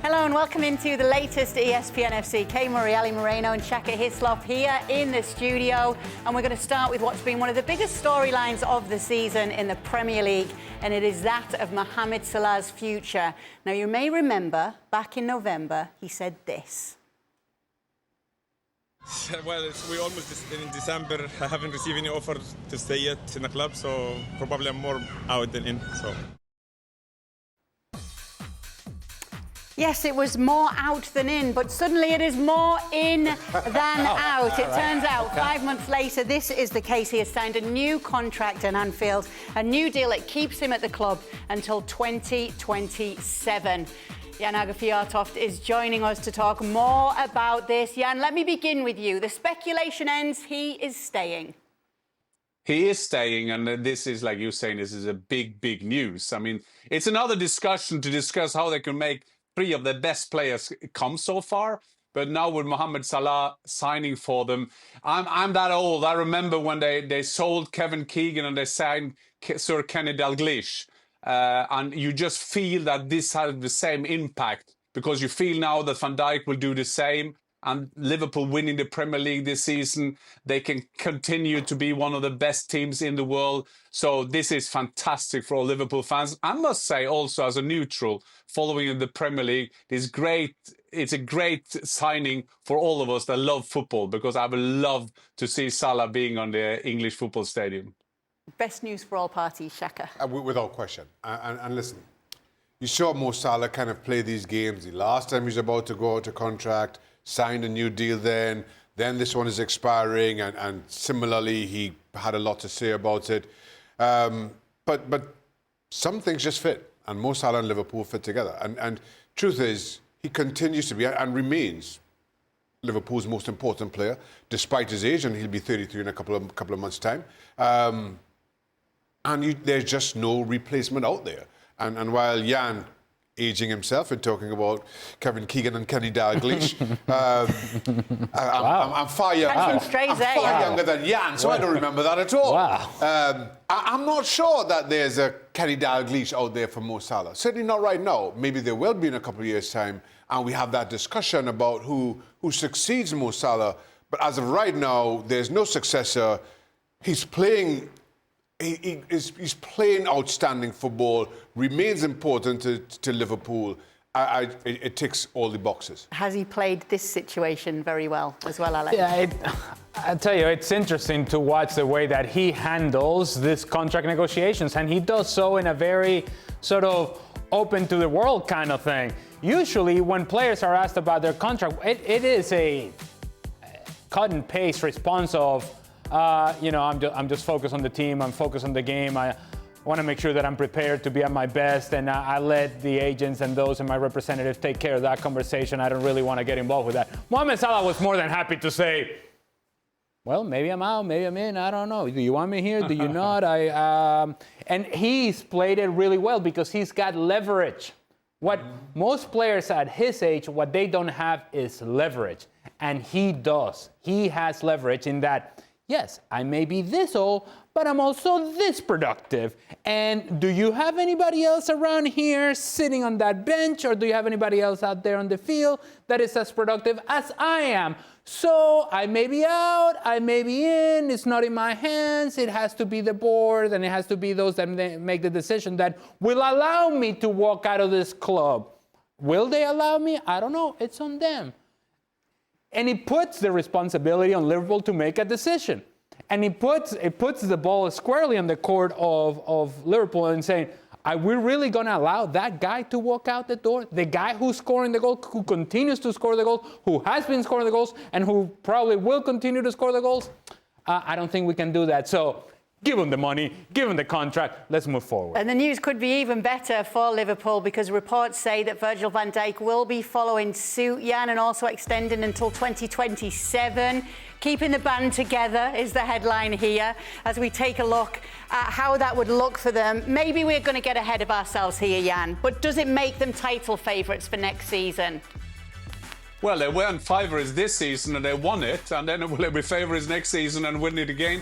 Hello and welcome into the latest ESPN FC. Kay Murray, Ali Moreno and Shaka here in the studio. And we're going to start with what's been one of the biggest storylines of the season in the Premier League. And it is that of Mohamed Salah's future. Now, you may remember back in November, he said this. Well, we almost in December. I haven't received any offer to stay yet in the club, so probably I'm more out than in. So. Yes, it was more out than in, but suddenly it is more in than out. It turns out 5 months later, this is the case. He has signed a new contract at Anfield, a new deal that keeps him at the club until 2027. Jan Agerfjordtoft is joining us to talk more about this. Jan, let me begin with you. The speculation ends, he is staying. He is staying, and this is, like you're saying, this is a big, big news. I mean, it's another discussion to discuss how they can make three of the best players come so far. But now with Mohamed Salah signing for them, I'm that old. I remember when they sold Kevin Keegan and they signed Sir Kenny Dalglish. And you just feel that this has the same impact because you feel now that Van Dijk will do the same. And Liverpool winning the Premier League this season, they can continue to be one of the best teams in the world. So this is fantastic for all Liverpool fans. I must say also as a neutral, following the Premier League, it's a great signing for all of us that love football because I would love to see Salah being on the English football stadium. Best news for all parties, Shaka. Without question. And listen, you saw Mo Salah kind of play these games. The last time he was about to go out of contract, signed a new deal then this one is expiring, and similarly, he had a lot to say about it. But some things just fit, and Mo Salah and Liverpool fit together. And truth is, he continues to be and remains Liverpool's most important player, despite his age, and he'll be 33 in a couple of months' time. There's just no replacement out there. And while Jan aging himself and talking about Kevin Keegan and Kenny Dalglish. I'm far younger than Jan, so I don't remember that at all. Wow. I'm not sure that there's a Kenny Dalglish out there for Mo Salah. Certainly not right now. Maybe there will be in a couple of years' time, and we have that discussion about who succeeds Mo Salah. But as of right now, there's no successor. He's playing outstanding football, remains important to Liverpool. It ticks all the boxes. Has he played this situation very well as well, Alex? Yeah, I tell you, it's interesting to watch the way that he handles this contract negotiations, and he does so in a very sort of open to the world kind of thing. Usually when players are asked about their contract, it is a cut and paste response of, I'm just focused on the team. I'm focused on the game. I want to make sure that I'm prepared to be at my best. And I let the agents and those and my representatives take care of that conversation. I don't really want to get involved with that. Mohamed Salah was more than happy to say, well, maybe I'm out, maybe I'm in. I don't know. Do you want me here? Do you not? And he's played it really well because he's got leverage. What most players at his age, what they don't have is leverage. And he does. He has leverage in that. Yes, I may be this old, but I'm also this productive. And do you have anybody else around here sitting on that bench, or do you have anybody else out there on the field that is as productive as I am? So I may be out, I may be in, it's not in my hands. It has to be the board, and it has to be those that make the decision that will allow me to walk out of this club. Will they allow me? I don't know. It's on them. And it puts the responsibility on Liverpool to make a decision. And it puts the ball squarely on the court of Liverpool and saying, are we really going to allow that guy to walk out the door? The guy who's scoring the goal, who continues to score the goals, who has been scoring the goals, and who probably will continue to score the goals? I don't think we can do that. So give him the money, give him the contract, let's move forward. And the news could be even better for Liverpool because reports say that Virgil van Dijk will be following suit, Jan, and also extending until 2027. Keeping the band together is the headline here as we take a look at how that would look for them. Maybe we're going to get ahead of ourselves here, Jan, but does it make them title favourites for next season? Well, they weren't favourites this season and they won it, and then will they be favourites next season and win it again?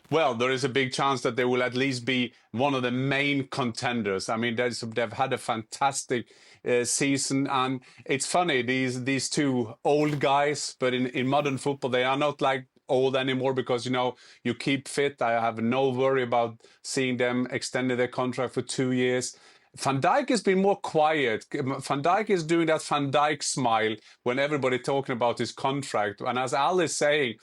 Well, there is a big chance that they will at least be one of the main contenders. I mean, they've had a fantastic season, and it's funny, these two old guys, but in modern football, they are not like old anymore because, you know, you keep fit. I have no worry about seeing them extended their contract for 2 years. Van Dijk has been more quiet. Van Dijk is doing that Van Dijk smile when everybody talking about his contract. And as Al is saying,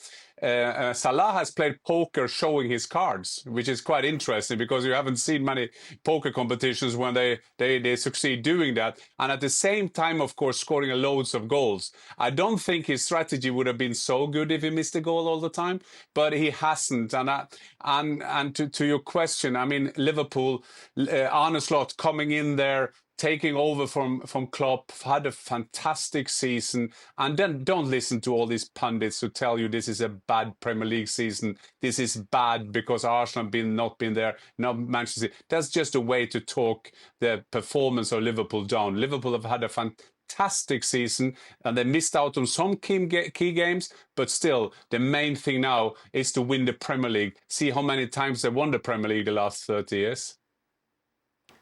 Salah has played poker showing his cards, which is quite interesting because you haven't seen many poker competitions when they succeed doing that. And at the same time, of course, scoring loads of goals. I don't think his strategy would have been so good if he missed a goal all the time, but he hasn't. And to your question, I mean, Liverpool, Arne Slot coming in there, taking over from Klopp, had a fantastic season. And then don't listen to all these pundits who tell you this is a bad Premier League season. This is bad because Arsenal have not been there, not Manchester City. That's just a way to talk the performance of Liverpool down. Liverpool have had a fantastic season and they missed out on some key games, but still the main thing now is to win the Premier League. See how many times they won the Premier League the last 30 years.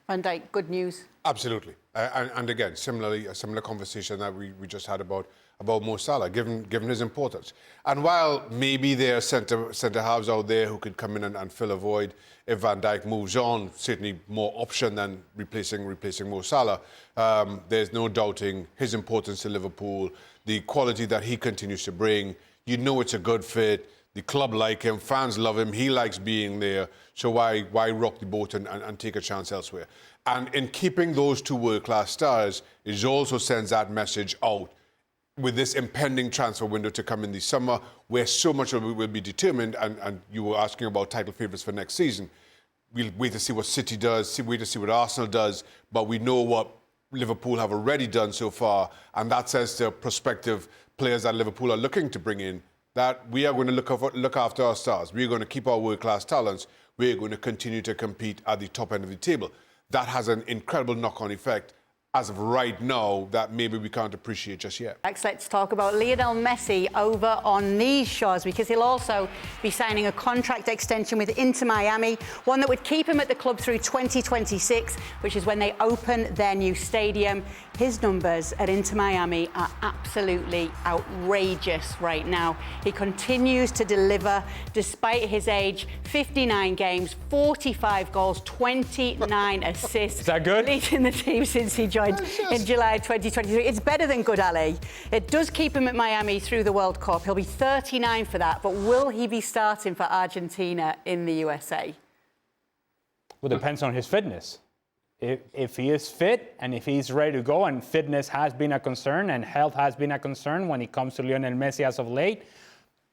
Van Dijk, good news. Absolutely. And again, similarly, a similar conversation that we just had about Mo Salah, given his importance. And while maybe there are centre halves out there who could come in and fill a void if Van Dijk moves on, certainly more option than replacing Mo Salah, there's no doubting his importance to Liverpool, the quality that he continues to bring. You know it's a good fit. The club like him, fans love him, he likes being there. So why rock the boat and take a chance elsewhere? And in keeping those two world-class stars, it also sends that message out with this impending transfer window to come in the summer, where so much of it will be determined, and you were asking about title favourites for next season. We'll wait to see what City does, wait to see what Arsenal does, but we know what Liverpool have already done so far, and that says to prospective players that Liverpool are looking to bring in, that we are going to look after our stars. We're going to keep our world-class talents. We're going to continue to compete at the top end of the table. That has an incredible knock-on effect as of right now that maybe we can't appreciate just yet. Next, let's talk about Lionel Messi over on these shores, because he'll also be signing a contract extension with Inter Miami, one that would keep him at the club through 2026, which is when they open their new stadium. His numbers at Inter Miami are absolutely outrageous right now. He continues to deliver despite his age. 59 games, 45 goals, 29 assists. Is that good? Leading the team since he joined in July 2023. It's better than good, Ali. It does keep him at Miami through the World Cup. He'll be 39 for that, but will he be starting for Argentina in the USA? Well, depends on his fitness. If he is fit and if he's ready to go, and fitness has been a concern and health has been a concern when it comes to Lionel Messi as of late,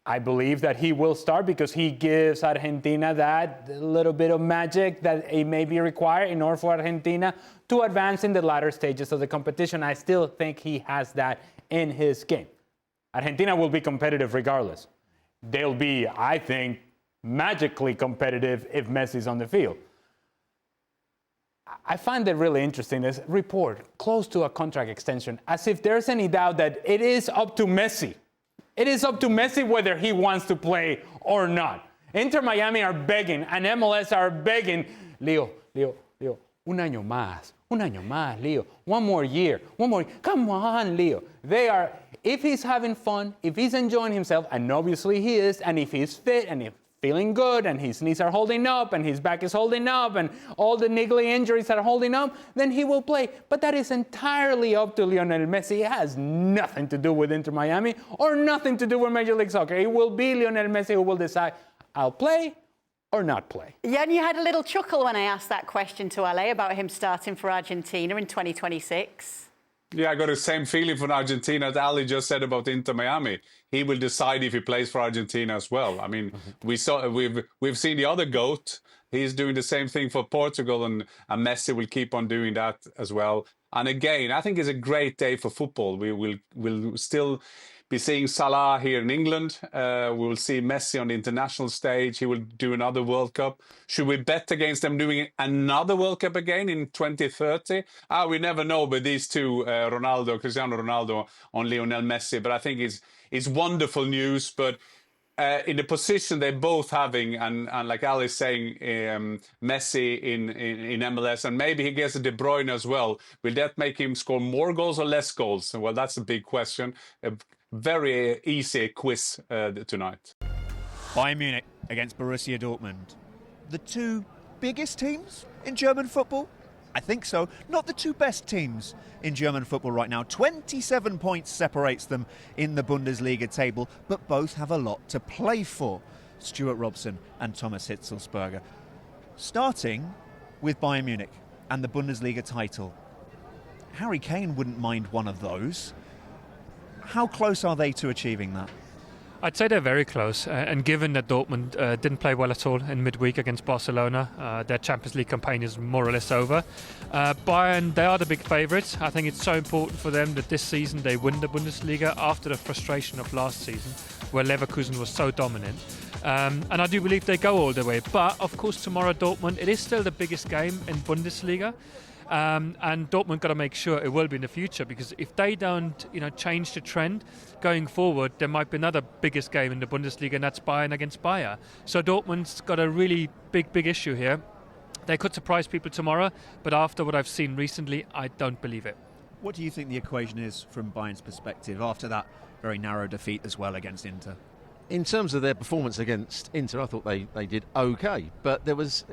I believe that he will start because he gives Argentina that little bit of magic that it may be required in order for Argentina to advance in the latter stages of the competition. I still think he has that in his game. Argentina will be competitive regardless. They'll be, I think, magically competitive if Messi's on the field. I find it really interesting, this report, close to a contract extension, as if there's any doubt that it is up to Messi. It is up to Messi whether he wants to play or not. Inter Miami are begging, and MLS are begging, Leo, un año más, Leo, one more year, come on, Leo. They are, if he's having fun, if he's enjoying himself, and obviously he is, and if he's fit, and if feeling good, and his knees are holding up, and his back is holding up, and all the niggly injuries are holding up, then he will play. But that is entirely up to Lionel Messi. It has nothing to do with Inter Miami or nothing to do with Major League Soccer. It will be Lionel Messi who will decide, I'll play or not play. Yeah, and you had a little chuckle when I asked that question to LA about him starting for Argentina in 2026. Yeah, I got the same feeling for Argentina that Ali just said about Inter Miami. He will decide if he plays for Argentina as well. I mean, we've seen the other GOAT. He's doing the same thing for Portugal, and Messi will keep on doing that as well. And again, I think it's a great day for football. We'll still be seeing Salah here in England. We will see Messi on the international stage. He will do another World Cup. Should we bet against them doing another World Cup again in 2030? We never know with these two, Cristiano Ronaldo on Lionel Messi. But I think it's wonderful news. But in the position they're both having, and like Ali is saying, Messi in MLS, and maybe he gets a De Bruyne as well. Will that make him score more goals or less goals? Well, that's a big question. A very easy quiz tonight. Bayern Munich against Borussia Dortmund. The two biggest teams in German football? I think so. Not the two best teams in German football right now. 27 points separates them in the Bundesliga table, but both have a lot to play for. Stuart Robson and Thomas Hitzelsberger. Starting with Bayern Munich and the Bundesliga title. Harry Kane wouldn't mind one of those. How close are they to achieving that? I'd say they're very close, and given that Dortmund didn't play well at all in midweek against Barcelona, their Champions League campaign is more or less over. Bayern, they are the big favourites. I think it's so important for them that this season they win the Bundesliga after the frustration of last season, where Leverkusen was so dominant. And I do believe they go all the way. But, of course, tomorrow Dortmund, it is still the biggest game in Bundesliga. And Dortmund got to make sure it will be in the future, because if they don't, change the trend going forward, there might be another biggest game in the Bundesliga, and that's Bayern against Bayer. So Dortmund's got a really big issue here. They could surprise people tomorrow, but after what I've seen recently, I don't believe it. What do you think the equation is from Bayern's perspective after that very narrow defeat as well against Inter? In terms of their performance against Inter, I thought they did okay, but it was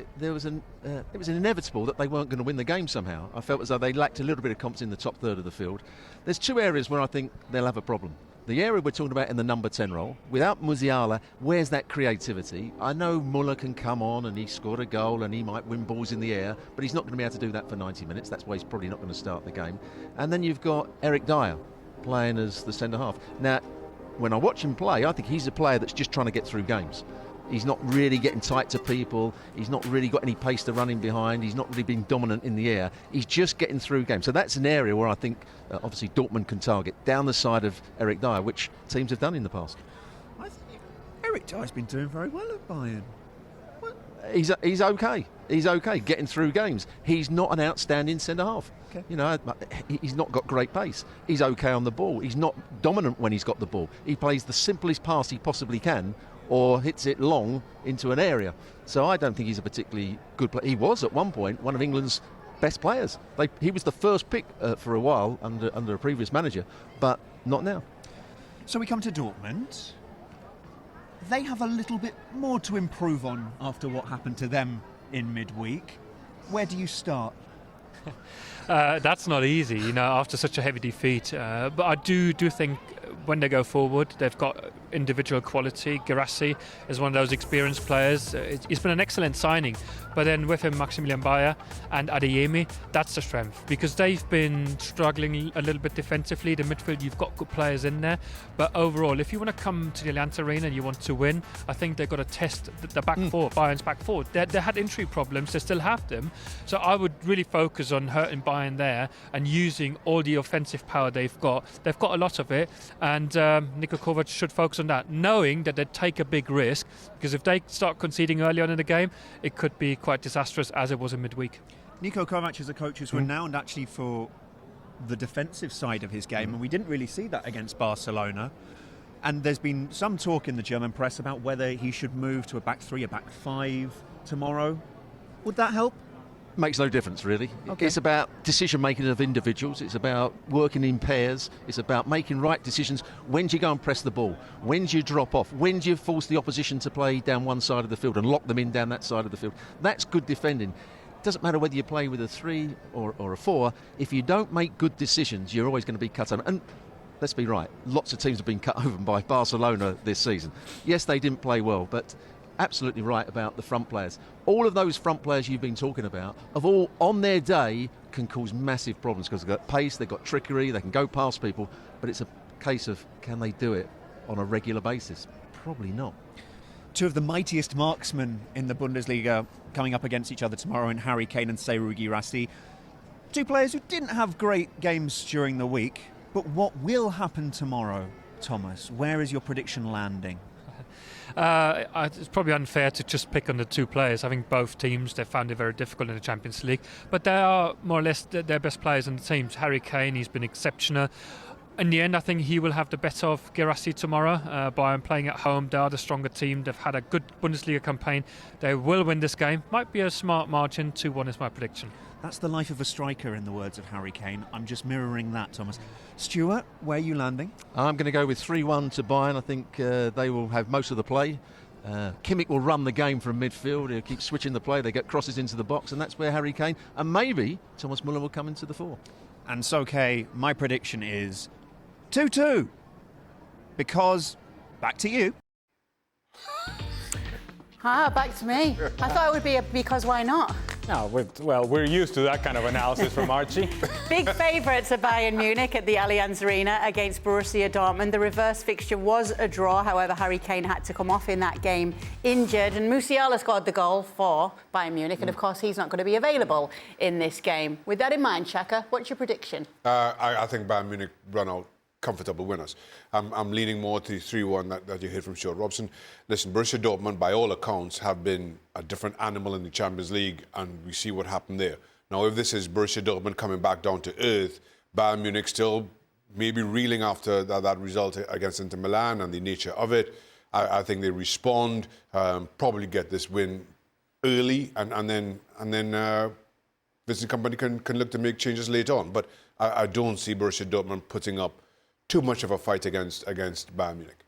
inevitable that they weren't going to win the game somehow. I felt as though they lacked a little bit of confidence in the top third of the field. There's two areas where I think they'll have a problem. The area we're talking about in the number 10 role, without Musiala, where's that creativity? I know Muller can come on and he scored a goal and he might win balls in the air, but he's not going to be able to do that for 90 minutes. That's why he's probably not going to start the game. And then you've got Eric Dyer playing as the centre-half. Now, when I watch him play, I think he's a player that's just trying to get through games. He's not really getting tight to people. He's not really got any pace to run in behind. He's not really being dominant in the air. He's just getting through games. So that's an area where I think, obviously, Dortmund can target down the side of Eric Dyer, which teams have done in the past. I think Eric Dyer's been doing very well at Bayern. He's okay. He's okay getting through games. He's not an outstanding centre-half. Okay. He's not got great pace. He's okay on the ball. He's not dominant when he's got the ball. He plays the simplest pass he possibly can, or hits it long into an area. So I don't think he's a particularly good player. He was at one point one of England's best players. He was the first pick for a while under a previous manager, but not now. So we come to Dortmund. They have a little bit more to improve on after what happened to them in midweek. Where do you start? That's not easy, after such a heavy defeat. But I do think when they go forward, they've got individual quality. Guirassy is one of those experienced players. It's been an excellent signing. But then with him, Maximilian Bayer and Adeyemi, that's the strength. Because they've been struggling a little bit defensively. The midfield, you've got good players in there. But overall, if you want to come to the Allianz Arena and you want to win, I think they've got to test the back four, Bayern's back four. They had injury problems, they still have them. So I would really focus on hurting Bayern there and using all the offensive power they've got. They've got a lot of it. And Niko Kovac should focus on that, knowing that they take a big risk, because if they start conceding early on in the game, it could be quite disastrous, as it was in midweek. Niko Kovac is a coach who's renowned actually for the defensive side of his game, and we didn't really see that against Barcelona. And there's been some talk in the German press about whether he should move to a back three, a back five tomorrow. Would that help? Makes no difference, really. Okay. It's about decision-making of individuals. It's about working in pairs. It's about making right decisions. When do you go and press the ball? When do you drop off? When do you force the opposition to play down one side of the field and lock them in down that side of the field? That's good defending. It doesn't matter whether you play with a 3 or a 4. If you don't make good decisions, you're always going to be cut over. And let's be right, lots of teams have been cut over by Barcelona this season. Yes, they didn't play well, but absolutely right about the front players. All of those front players you've been talking about, of all on their day, can cause massive problems because they've got pace, they've got trickery, they can go past people, but it's a case of can they do it on a regular basis? Probably not. Two of the mightiest marksmen in the Bundesliga coming up against each other tomorrow in Harry Kane and Serhou Guirassy. Two players who didn't have great games during the week, but what will happen tomorrow Thomas? Where is your prediction landing? It's probably unfair to just pick on the two players. I think both teams, they found it very difficult in the Champions League, but they are more or less their best players in the teams. Harry Kane, he's been exceptional. In the end, I think he will have the better of Guirassy tomorrow. Bayern playing at home, they are the stronger team. They've had a good Bundesliga campaign. They will win this game. Might be a smart margin. 2-1 is my prediction. That's the life of a striker, in the words of Harry Kane. I'm just mirroring that, Thomas. Stuart, where are you landing? I'm going to go with 3-1 to Bayern. I think they will have most of the play. Kimmich will run the game from midfield. He'll keep switching the play. They get crosses into the box, and that's where Harry Kane and maybe Thomas Müller will come into the fore. And so, Kay, my prediction is 2-2. Because, back to you. Back to me. I thought it would be a because why not? No, we're used to that kind of analysis from Archie. Big favourites are Bayern Munich at the Allianz Arena against Borussia Dortmund. The reverse fixture was a draw. However, Harry Kane had to come off in that game injured. And Musiala scored the goal for Bayern Munich. And, of course, he's not going to be available in this game. With that in mind, Shaka, what's your prediction? I think Bayern Munich run out comfortable winners. I'm leaning more to the 3-1 that you heard from Stuart Robson. Listen, Borussia Dortmund, by all accounts, have been a different animal in the Champions League, and we see what happened there. Now, if this is Borussia Dortmund coming back down to earth, Bayern Munich still maybe reeling after that result against Inter Milan and the nature of it. I think they respond, probably get this win early, and then Vincent Kompany can look to make changes later on. But I don't see Borussia Dortmund putting up too much of a fight against Bayern Munich.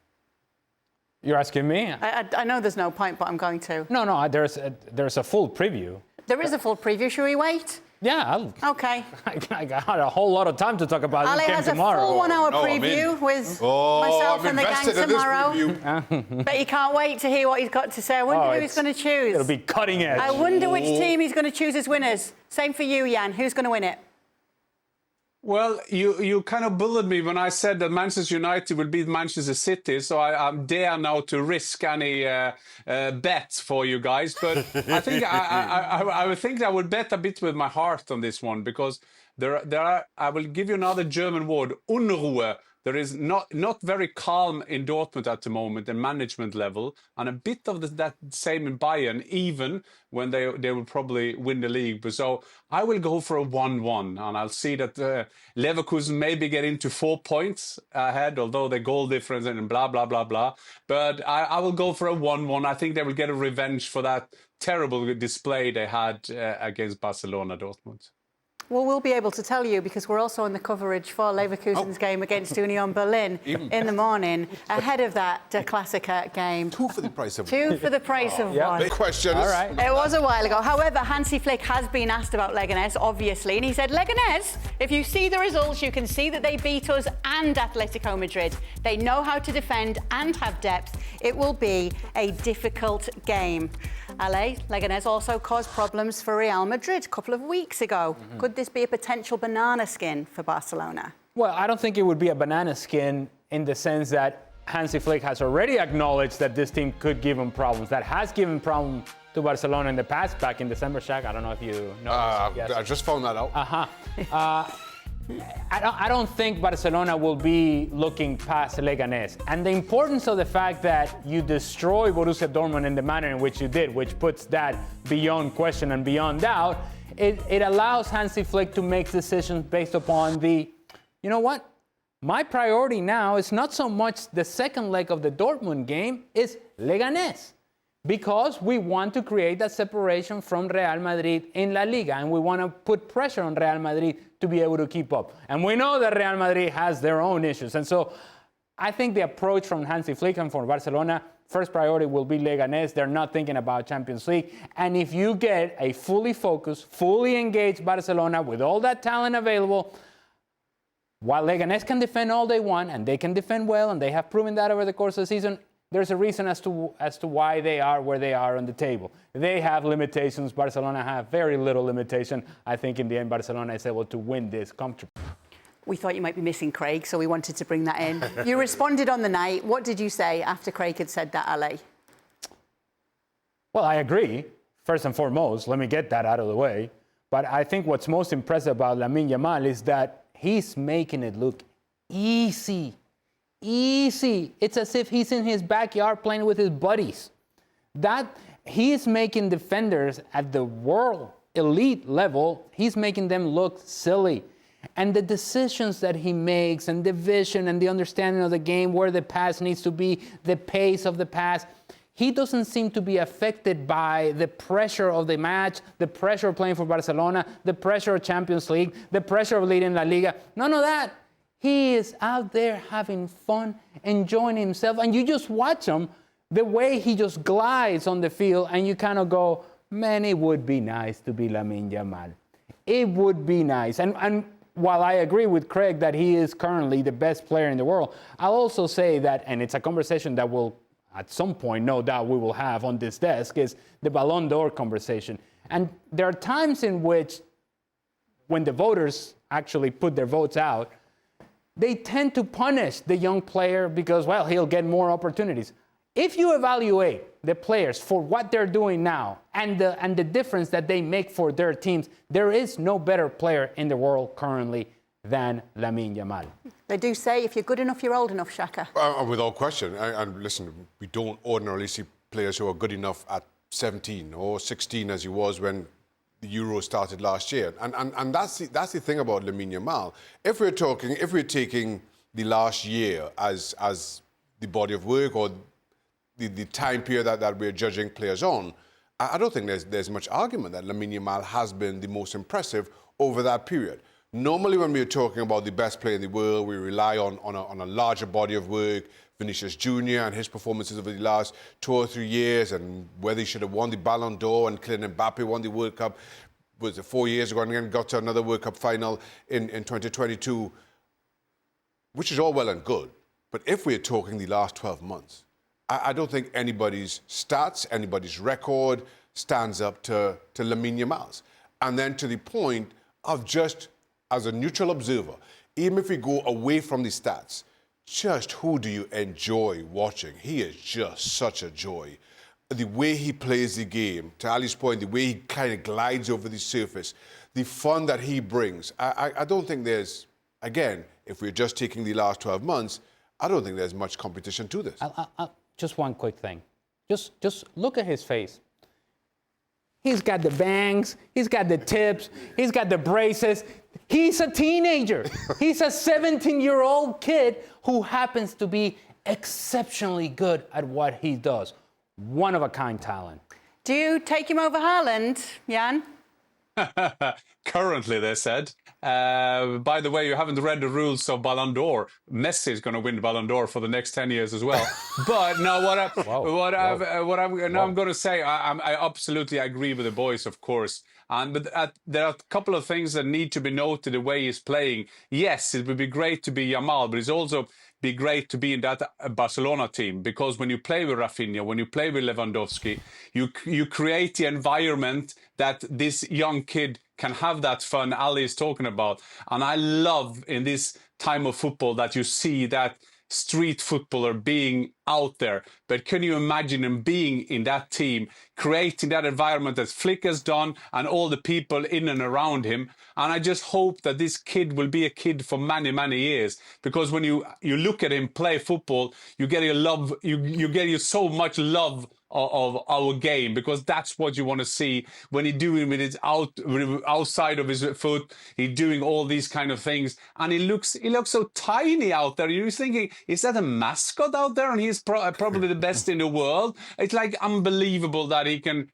You're asking me? I know there's no point, but I'm going to. No, there's a full preview. There is a full preview. Should we wait? Yeah. Okay. I got a whole lot of time to talk about this game tomorrow. Ale has a full 1 hour preview with myself and the gang tomorrow. But you can't wait to hear what he's got to say. I wonder who he's going to choose. It'll be cutting edge. I wonder which team he's going to choose as winners. Same for you, Jan. Who's going to win it? Well, you kind of bullied me when I said that Manchester United will beat Manchester City, so I dare now to risk any bet for you guys. But I think I would think I would bet a bit with my heart on this one, because there are. I will give you another German word, Unruhe. There is not very calm in Dortmund at the moment, in management level, and a bit of that same in Bayern, even when they will probably win the league. But so I will go for a 1-1, and I'll see that Leverkusen maybe get into 4 points ahead, although the goal difference and blah, blah, blah, blah. But I will go for a 1-1. I think they will get a revenge for that terrible display they had against Barcelona, Dortmund. Well, we'll be able to tell you, because we're also on the coverage for Leverkusen's game against Union Berlin in the morning, ahead of that Klassiker game. 2 for the price of 2 for the price of 1. Big question. All right. It was a while ago. However, Hansi Flick has been asked about Leganés, obviously, and he said, Leganés, if you see the results, you can see that they beat us and Atletico Madrid. They know how to defend and have depth. It will be a difficult game. Ale, Leganés also caused problems for Real Madrid a couple of weeks ago. Could this be a potential banana skin for Barcelona? Well, I don't think it would be a banana skin in the sense that Hansi Flick has already acknowledged that this team could give him problems. That has given problems to Barcelona in the past, back in December, Shaka. I don't know if you know. I just found that out. I don't think Barcelona will be looking past Leganés. And the importance of the fact that you destroy Borussia Dortmund in the manner in which you did, which puts that beyond question and beyond doubt, it allows Hansi Flick to make decisions based upon you know what? My priority now is not so much the second leg of the Dortmund game, it's Leganés. Because we want to create that separation from Real Madrid in La Liga, and we want to put pressure on Real Madrid to be able to keep up. And we know that Real Madrid has their own issues. And so I think the approach from Hansi Flick and for Barcelona, first priority will be Leganés. They're not thinking about Champions League. And if you get a fully focused, fully engaged Barcelona with all that talent available, while Leganés can defend all they want, and they can defend well, and they have proven that over the course of the season, there's a reason as to why they are where they are on the table. They have limitations. Barcelona have very little limitation. I think in the end, Barcelona is able to win this comfortably. We thought you might be missing Craig, so we wanted to bring that in. You responded on the night. What did you say after Craig had said that, Ale? Well, I agree. First and foremost, let me get that out of the way. But I think what's most impressive about Lamine Yamal is that he's making it look easy. easy. It's as if he's in his backyard playing with his buddies. That he is making defenders at the world elite level, he's making them look silly. And the decisions that he makes and the vision and the understanding of the game, where the pass needs to be, the pace of the pass, he doesn't seem to be affected by the pressure of the match, the pressure of playing for Barcelona, the pressure of Champions League, the pressure of leading La Liga. None of that. He is out there having fun, enjoying himself, and you just watch him, the way he just glides on the field, and you kind of go, man, it would be nice to be Lamine Yamal. It would be nice. And while I agree with Craig that he is currently the best player in the world, I'll also say that, and it's a conversation that will, at some point, no doubt we will have on this desk, is the Ballon d'Or conversation. And there are times in which, when the voters actually put their votes out, they tend to punish the young player because, well, he'll get more opportunities. If you evaluate the players for what they're doing now and the difference that they make for their teams, there is no better player in the world currently than Lamine Yamal. They do say if you're good enough, you're old enough, Shaka. Without question. And listen, we don't ordinarily see players who are good enough at 17 or 16 as he was when the Euro started last year. And that's the thing about Lamine Yamal. If we're taking the last year as the body of work or the time period that we're judging players on, I don't think there's much argument that Lamine Yamal has been the most impressive over that period. Normally, when we're talking about the best player in the world, we rely on a larger body of work, Vinicius Jr. and his performances over the last 2 or 3 years, and whether he should have won the Ballon d'Or, and Kylian Mbappe won the World Cup, was it 4 years ago, and then got to another World Cup final in 2022, which is all well and good. But if we're talking the last 12 months, I don't think anybody's stats, anybody's record stands up to Lamine Yamal's. And then to the point of just, as a neutral observer, even if we go away from the stats, just who do you enjoy watching? He is just such a joy. The way he plays the game, to Ali's point, the way he kind of glides over the surface, the fun that he brings. I don't think there's, again, if we're just taking the last 12 months, I don't think there's much competition to this. Just one quick thing. Just look at his face. He's got the bangs, he's got the tips, he's got the braces. He's a teenager. He's a 17-year-old kid who happens to be exceptionally good at what he does. One-of-a-kind talent. Do you take him over Haaland, Jan? Currently, they said. By the way, you haven't read the rules of Ballon d'Or. Messi is going to win the Ballon d'Or for the next 10 years as well. But now I'm going to say, I absolutely agree with the boys, of course. But there are a couple of things that need to be noted the way he's playing. Yes, it would be great to be Yamal, but it's also be great to be in that Barcelona team, because when you play with Rafinha, when you play with Lewandowski, you create the environment that this young kid can have that fun Ali is talking about. And I love in this time of football that you see that street footballer being out there. But can you imagine him being in that team, creating that environment that Flick has done and all the people in and around him? And I just hope that this kid will be a kid for many, many years. Because when you look at him play football, you get so much love of our game, because that's what you want to see when he's doing with his outside of his foot. He's doing all these kind of things, and he looks so tiny out there. You're thinking, is that a mascot out there? And he's probably the best in the world. It's like unbelievable that he can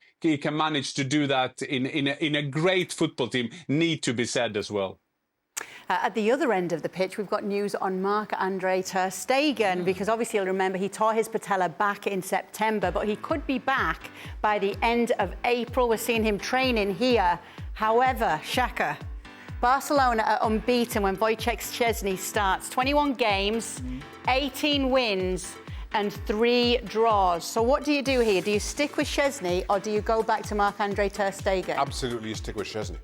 manage to do that in a great football team. Need to be said as well. At the other end of the pitch, we've got news on Marc-Andre ter Stegen, because obviously you'll remember he tore his patella back in September, but he could be back by the end of April. We're seeing him training here. However, Shaka, Barcelona are unbeaten when Wojciech Szczesny starts. 21 games, 18 wins and 3 draws. So what do you do here? Do you stick with Szczesny or do you go back to Marc-Andre ter Stegen? Absolutely, you stick with Szczesny.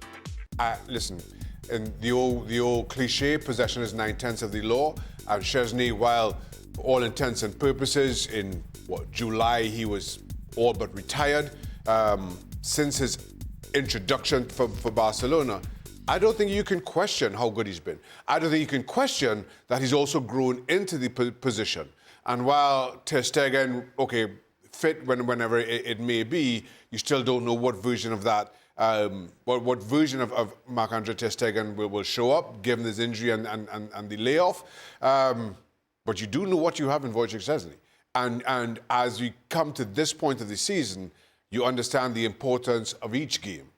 Listen, in the old cliche, possession is 9/10 of the law. And Szczesny, while for all intents and purposes, in July he was all but retired. Since his introduction for Barcelona, I don't think you can question how good he's been. I don't think you can question that he's also grown into the position. And while Ter Stegen, okay, fit whenever it may be, you still don't know what version of that, what version of Marc-Andre Ter Stegen will show up, given his injury and the layoff. But you do know what you have in Wojciech Szczesny. And as we come to this point of the season, you understand the importance of each game.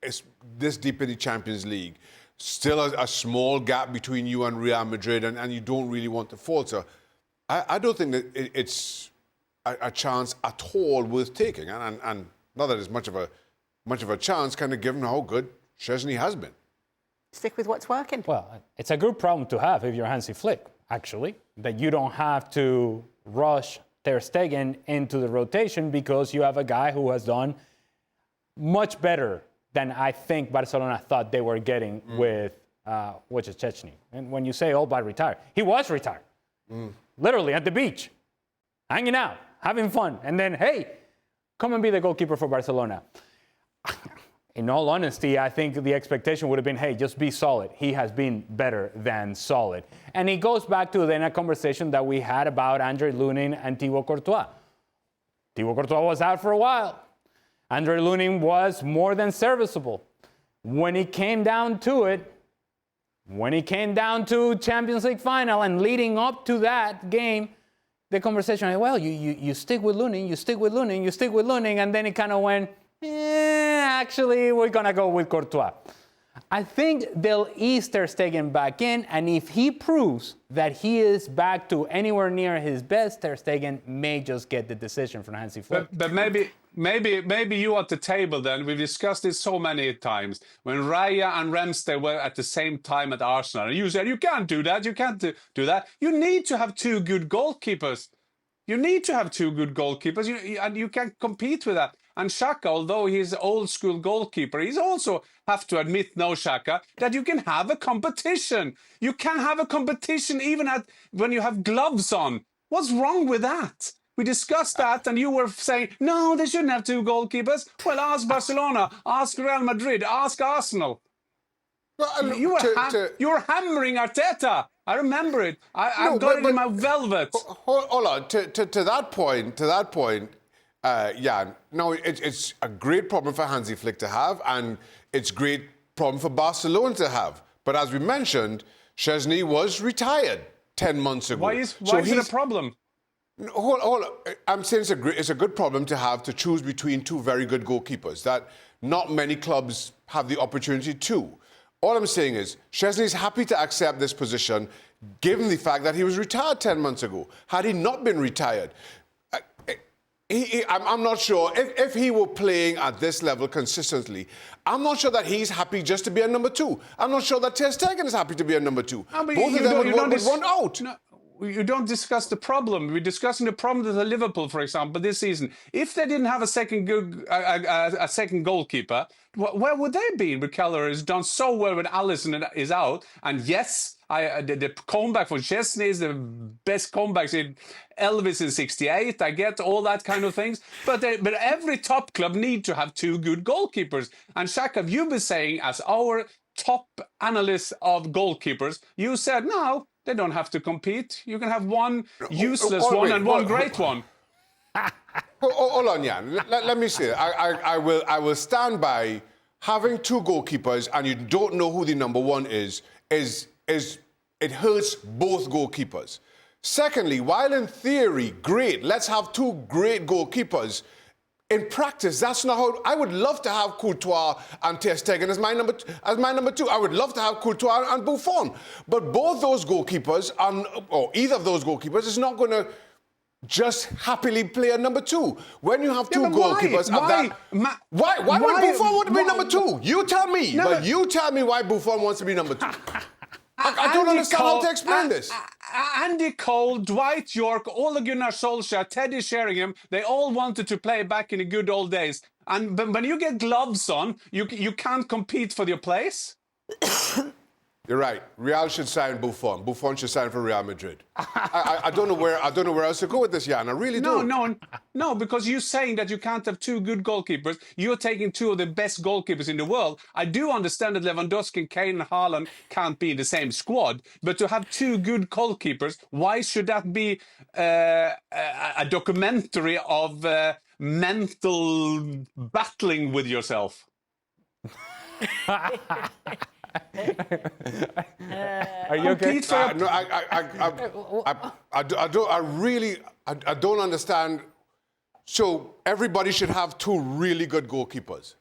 It's this deep in the Champions League. Still a small gap between you and Real Madrid, and you don't really want to falter. I don't think that it's a chance at all worth taking. And not that it's much of a chance, kind of given how good Szczesny has been. Stick with what's working. Well, it's a good problem to have if you're Hansi Flick, actually, that you don't have to rush Ter Stegen into the rotation because you have a guy who has done much better than I think Barcelona thought they were getting with Wojciech Szczesny. And when you say, oh, but retired, he was retired. Literally at the beach, hanging out, having fun. And then, hey, come and be the goalkeeper for Barcelona. In all honesty, I think the expectation would have been, hey, just be solid. He has been better than solid. And it goes back to then a conversation that we had about Andre Lunin and Thibaut Courtois. Thibaut Courtois was out for a while. Andre Lunin was more than serviceable. When it came down to it, when it came down to Champions League final and leading up to that game, the conversation, well, you stick with Lunin, you stick with Lunin, you stick with Lunin, and then it kind of went, actually, we're going to go with Courtois. I think they'll ease Ter Stegen back in, and if he proves that he is back to anywhere near his best, Ter Stegen may just get the decision from Hansi Flick. But maybe you at the table then, we've discussed this so many times, when Raya and Ramsdale were at the same time at Arsenal, and you said, you can't do that, you can't do that. You need to have two good goalkeepers. You need to have two good goalkeepers, and you can compete with that. And Shaka, although he's an old-school goalkeeper, he's also have to admit, no, Shaka, that you can have a competition. You can have a competition even when you have gloves on. What's wrong with that? We discussed that, and you were saying, no, they shouldn't have two goalkeepers. Well, ask Barcelona, ask Real Madrid, ask Arsenal. Well, you were hammering Arteta. I remember it. I've got it in my velvet. Hold on. To that point, Jan, no, it's a great problem for Hansi Flick to have, and it's a great problem for Barcelona to have. But as we mentioned, Szczesny was retired 10 months ago. Why is it a problem? Hold on. I'm saying it's a good problem to have to choose between two very good goalkeepers that not many clubs have the opportunity to. All I'm saying is Szczesny's happy to accept this position given the fact that he was retired 10 months ago. Had he not been retired, I'm not sure if he were playing at this level consistently. I'm not sure that he's happy just to be a number two. I'm not sure that Ter Stegen is happy to be a number two. No, both of them would want out. No, you don't discuss the problem. We're discussing the problem with Liverpool, for example, this season. If they didn't have a second goalkeeper, where would they be? Keller has done so well when Alisson is out. And yes, the comeback for Szczesny is the best comebacks in Elvis in '68. I get all that kind of things. But every top club need to have two good goalkeepers. And Shaka, you've been saying as our top analyst of goalkeepers, you said, no, they don't have to compete. You can have one useless one and one great one. Hold on, Jan. Let me say, I will stand by having two goalkeepers and you don't know who the number one is it hurts both goalkeepers. Secondly, while in theory, great, let's have two great goalkeepers. In practice, that's not how. I would love to have Courtois and Ter Stegen as my number two. I would love to have Courtois and Buffon. But both those goalkeepers, or either of those goalkeepers, is not going to just happily play a number two. When you have two goalkeepers, why would Buffon want to be number two? You tell me. You tell me why Buffon wants to be number two. I don't understand how to explain this. Andy Cole, Dwight York, Ole Gunnar Solskjaer, Teddy Sheringham, they all wanted to play back in the good old days. And when you get gloves on, you can't compete for your place? You're right. Real should sign Buffon. Buffon should sign for Real Madrid. I don't know where else to go with this, Jan. I really don't. No, because you're saying that you can't have two good goalkeepers. You're taking two of the best goalkeepers in the world. I do understand that Lewandowski, Kane, and Haaland can't be in the same squad, but to have two good goalkeepers, why should that be a documentary of mental battling with yourself? Are you okay? No, I don't understand. So everybody should have two really good goalkeepers.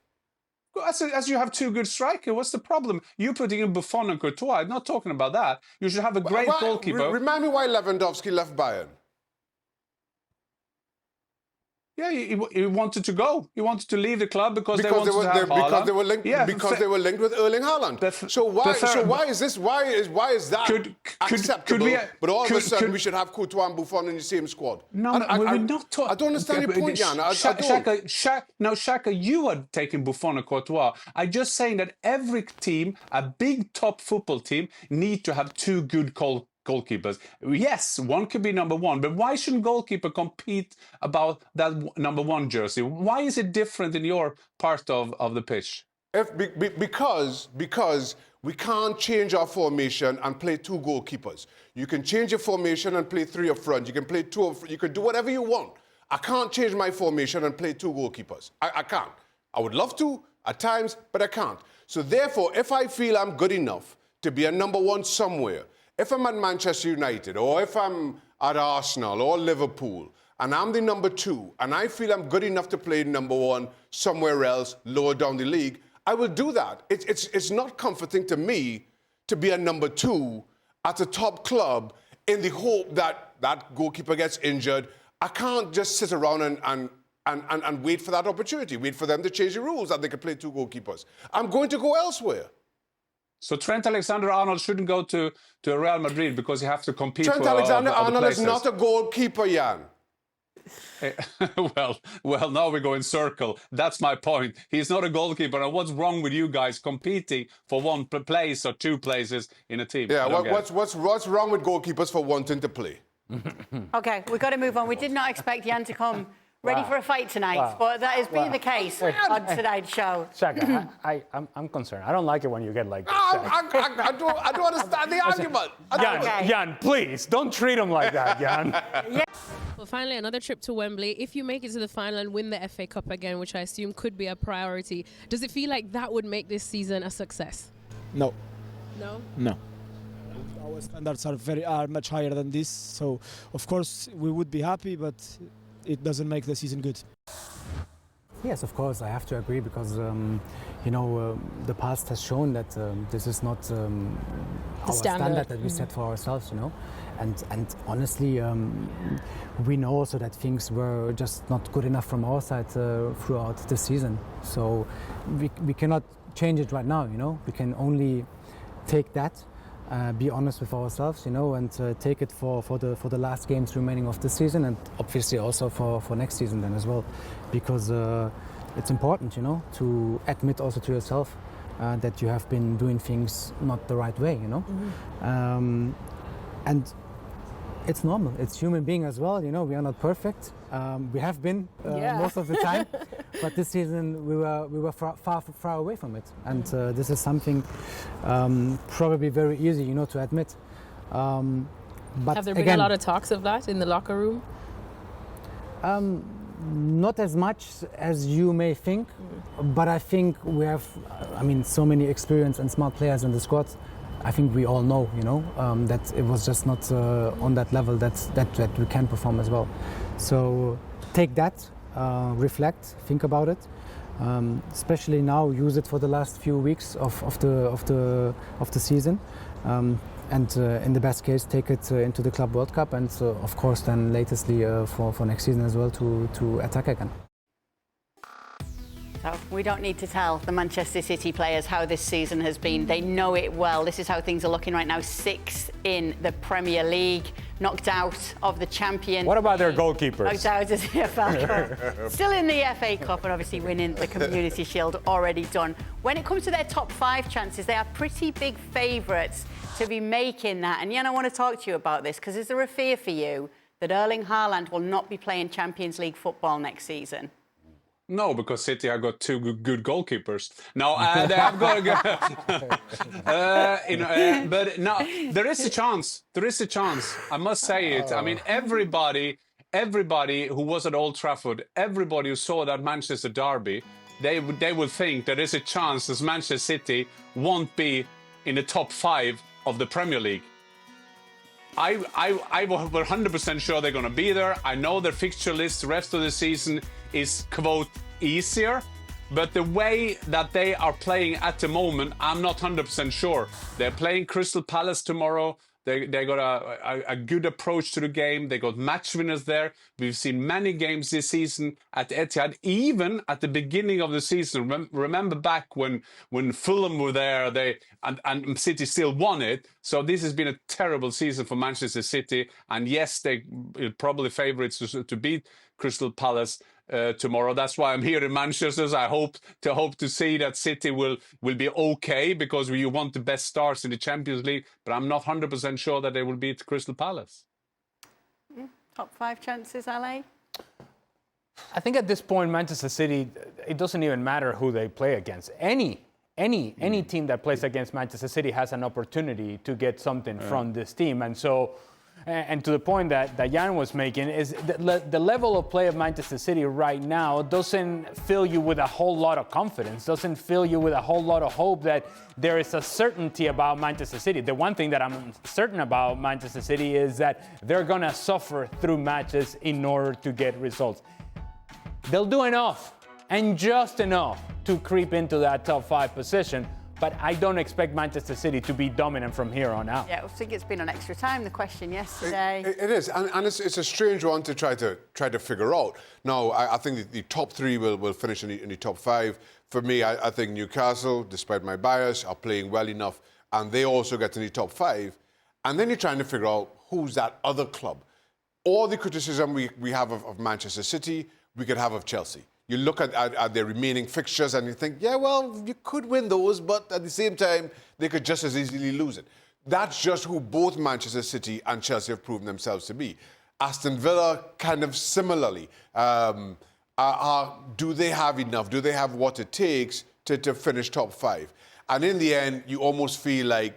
As you have two good strikers, what's the problem? You're putting in Buffon and Courtois. I'm not talking about that. You should have a great goalkeeper. Remind me why Lewandowski left Bayern. Yeah, he wanted to go. He wanted to leave the club because they wanted to have Haaland. Because they were linked. Yeah, because they were linked with Erling Haaland. So why is this? Why is that acceptable? But all of a sudden we should have Courtois and Buffon in the same squad. No, we're not talking. I don't understand your point, Jan. Shaka, you are taking Buffon and Courtois. I'm just saying that every team, a big top football team, need to have two good goalkeepers. Yes, one could be number one, but why shouldn't goalkeeper compete about that number one jersey? Why is it different in your part of the pitch? Because we can't change our formation and play two goalkeepers. You can change your formation and play three up front. You can play two up front. You can do whatever you want. I can't change my formation and play two goalkeepers. I can't. I would love to at times, but I can't. So therefore, if I feel I'm good enough to be a number one somewhere, if I'm at Manchester United or if I'm at Arsenal or Liverpool and I'm the number two and I feel I'm good enough to play number one somewhere else, lower down the league, I will do that. It's not comforting to me to be a number two at a top club in the hope that that goalkeeper gets injured. I can't just sit around and wait for that opportunity, wait for them to change the rules that they can play two goalkeepers. I'm going to go elsewhere. So Trent Alexander-Arnold shouldn't go to Real Madrid because he has to compete Trent for Alexander-Arnold is places. not a goalkeeper, Jan. Well, now we go in circle. That's my point. He's not a goalkeeper. And what's wrong with you guys competing for one place or two places in a team? Yeah, what's wrong with goalkeepers for wanting to play? Okay, we've got to move on. We did not expect Jan to come ready for a fight tonight, but that has been the case on tonight's show. Shaka, I'm concerned. I don't like it when you get like this. I don't understand the argument. Jan, please, don't treat him like that, Jan. Yeah. Well, finally, another trip to Wembley. If you make it to the final and win the FA Cup again, which I assume could be a priority, does it feel like that would make this season a success? No. No? No. Our standards are much higher than this, so of course we would be happy, but it doesn't make the season good. Yes, of course, I have to agree because, the past has shown that this is not our standard that we set for ourselves, And honestly, we know also that things were just not good enough from our side throughout the season. So we cannot change it right now, We can only take that. Be honest with ourselves, and take it for the last games remaining of the season, and obviously also for next season then as well, because it's important, to admit also to yourself that you have been doing things not the right way, and it's normal. It's human being as well, we are not perfect. We have been most of the time, but this season we were far away from it, and this is something probably very easy, to admit. But have there been a lot of talks of that in the locker room? Not as much as you may think, but I think we have, so many experienced and smart players in the squad. I think we all know, that it was just not on that level that we can perform as well. So take that, reflect, think about it. Especially now, use it for the last few weeks of the season, and in the best case, take it into the Club World Cup, and of course, then latestly for next season as well to attack again. So We don't need to tell the Manchester City players how this season has been. They know it well. This is how things are looking right now. 6th in the Premier League, knocked out of the Champions. What about their goalkeepers? Knocked out of the FA Cup. Still in the FA Cup and obviously winning the Community Shield, already done. When it comes to their top 5 chances, they are pretty big favourites to be making that. And Jan, I want to talk to you about this, because is there a fear for you that Erling Haaland will not be playing Champions League football next season? No, because City have got 2 good goalkeepers. No, they have got but no, there is a chance. There is a chance. I must say it. I mean, everybody who was at Old Trafford, everybody who saw that Manchester derby, they would think there is a chance that Manchester City won't be in the top 5 of the Premier League. I was 100% sure they're going to be there. I know their fixture list the rest of the season is, quote, easier. But the way that they are playing at the moment, I'm not 100% sure. They're playing Crystal Palace tomorrow. They got a good approach to the game. They got match winners there. We've seen many games this season at Etihad, even at the beginning of the season. Remember back when Fulham were there, and City still won it. So this has been a terrible season for Manchester City. And yes, they probably favourites to beat Crystal Palace tomorrow. That's why I'm here in Manchester. I hope to see that City will be okay, because you want the best stars in the Champions League, but I'm not 100% sure that they will beat Crystal Palace. Top 5 chances, Ale? I think at this point, Manchester City, it doesn't even matter who they play against. Any team that plays against Manchester City has an opportunity to get something from this team. And so, and to the point that Jan was making, is the level of play of Manchester City right now doesn't fill you with a whole lot of confidence, doesn't fill you with a whole lot of hope that there is a certainty about Manchester City. The one thing that I'm certain about Manchester City is that they're going to suffer through matches in order to get results. They'll do enough, and just enough, to creep into that top 5 position. But I don't expect Manchester City to be dominant from here on out. Yeah, I think it's been on extra time, the question yesterday. It is, and it's a strange one to try to figure out. Now, I think the top 3 will finish in the top 5. For me, I think Newcastle, despite my bias, are playing well enough, and they also get in the top 5. And then you're trying to figure out who's that other club. All the criticism we have of Manchester City, we could have of Chelsea. You look at their remaining fixtures and you think, yeah, well, you could win those, but at the same time, they could just as easily lose it. That's just who both Manchester City and Chelsea have proven themselves to be. Aston Villa, kind of similarly. Do they have enough? Do they have what it takes to finish top 5? And in the end, you almost feel like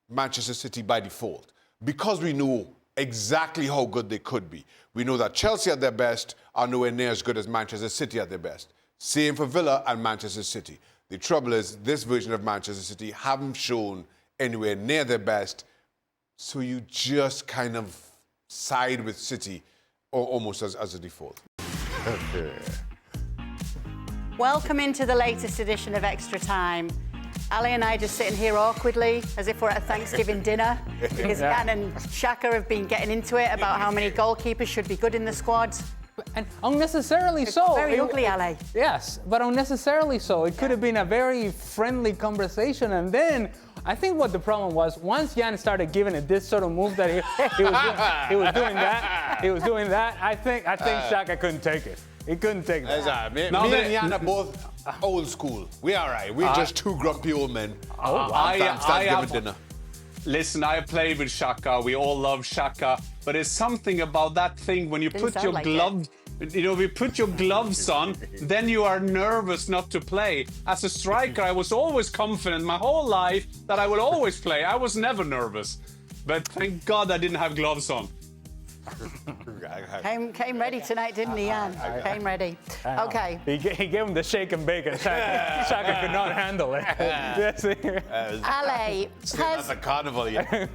Manchester City by default, because we know exactly how good they could be. We know that Chelsea at their best are nowhere near as good as Manchester City at their best. Same for Villa and Manchester City. The trouble is, this version of Manchester City haven't shown anywhere near their best, so you just kind of side with City almost as a default. Welcome into the latest edition of Extra Time. Ali and I just sitting here awkwardly, as if we're at a Thanksgiving dinner, because Jan and Shaka have been getting into it about how many goalkeepers should be good in the squad. And unnecessarily so. Very ugly, Ali. Yes, but unnecessarily so. It could have been a very friendly conversation, and then I think what the problem was, once Jan started giving it this sort of move that he was doing that, I think Shaka couldn't take it. He couldn't take that. Me and Jan are both old school. We all right. We're just 2 grumpy old men. Thanksgiving dinner. Listen, I played with Shaka. We all love Shaka. But there's something about that thing when you put your gloves, you put your gloves on, then you are nervous not to play. As a striker, I was always confident my whole life that I would always play. I was never nervous. But thank God I didn't have gloves on. Came ready tonight, didn't he, Jan? Came ready. Okay. He gave him the shake and bake, and Shaka could not handle it. Ale, has the carnival yet. Ale,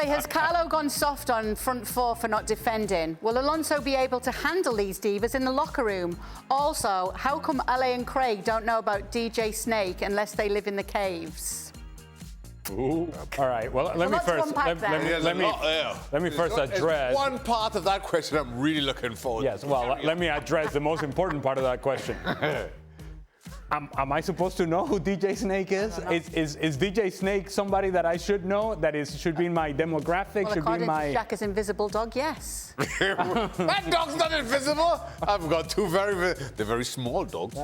has Carlo gone soft on front 4 for not defending? Will Alonso be able to handle these divas in the locker room? Also, how come Ale and Craig don't know about DJ Snake unless they live in the caves? Ooh. All right. Well, let me lots to first unpack there. let me first address one part of that question I'm really looking forward. Yes. Well, let me address the most important part of that question. Am I supposed to know who DJ Snake is? Is DJ Snake somebody that I should know? That should be in my demographic? Well, should be according my. to Shaka's invisible dog, yes. My dog's not invisible. I've got two they're very small dogs.